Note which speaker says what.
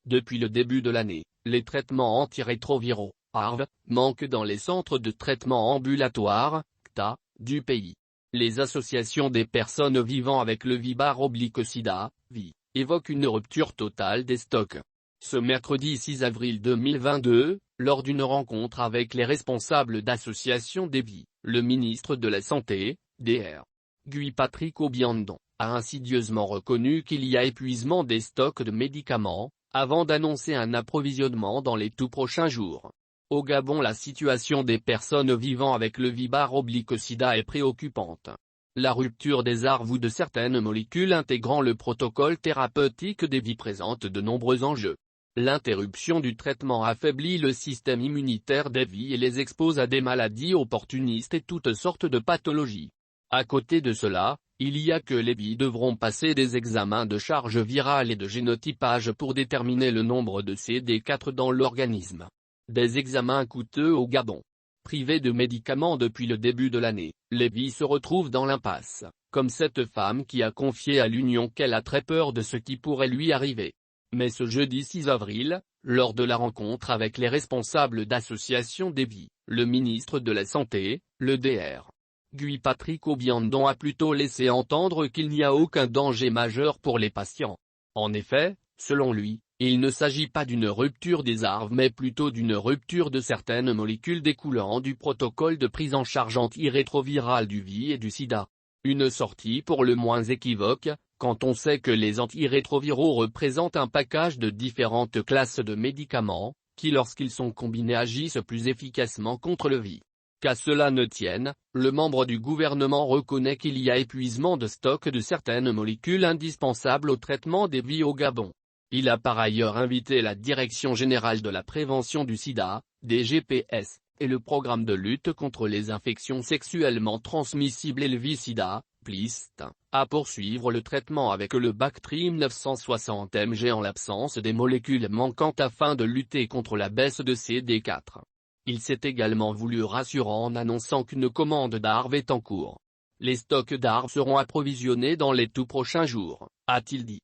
Speaker 1: Depuis le début de l'année, les traitements antirétroviraux, ARV, manquent dans les centres de traitement ambulatoires, CTA, du pays. Les associations des personnes vivant avec le VIH/SIDA, VI, évoquent une rupture totale des stocks. Ce mercredi 6 avril 2022, lors d'une rencontre avec les responsables d'associations des VI, le ministre de la Santé, Dr. Guy Patrick Obiandon, a insidieusement reconnu qu'il y a épuisement des stocks de médicaments, avant d'annoncer un approvisionnement dans les tout prochains jours. Au Gabon, la situation des personnes vivant avec le VIH/SIDA est préoccupante. La rupture des ARV ou de certaines molécules intégrant le protocole thérapeutique des VI présente de nombreux enjeux. L'interruption du traitement affaiblit le système immunitaire des VI et les expose à des maladies opportunistes et toutes sortes de pathologies. À côté de cela, il y a que les VI devront passer des examens de charge virale et de génotypage pour déterminer le nombre de CD4 dans l'organisme. Des examens coûteux au Gabon. Privés de médicaments depuis le début de l'année, les VI se retrouvent dans l'impasse, comme cette femme qui a confié à l'Union qu'elle a très peur de ce qui pourrait lui arriver. Mais ce jeudi 6 avril, lors de la rencontre avec les responsables d'associations des VI, le ministre de la Santé, le Dr. Guy Patrick Obiandon a plutôt laissé entendre qu'il n'y a aucun danger majeur pour les patients. En effet, selon lui, il ne s'agit pas d'une rupture des ARV mais plutôt d'une rupture de certaines molécules découlant du protocole de prise en charge antirétrovirale du VIH et du SIDA. Une sortie pour le moins équivoque, quand on sait que les antirétroviraux représentent un package de différentes classes de médicaments, qui lorsqu'ils sont combinés agissent plus efficacement contre le VIH. Qu'à cela ne tienne, le membre du gouvernement reconnaît qu'il y a épuisement de stock de certaines molécules indispensables au traitement des VIH au Gabon. Il a par ailleurs invité la Direction générale de la prévention du sida, DGPS, et le programme de lutte contre les infections sexuellement transmissibles et le VIH/SIDA, PLIST, à poursuivre le traitement avec le Bactrim 960 mg en l'absence des molécules manquantes afin de lutter contre la baisse de CD4. Il s'est également voulu rassurant en annonçant qu'une commande d'ARV est en cours. Les stocks d'ARV seront approvisionnés dans les tout prochains jours, a-t-il dit.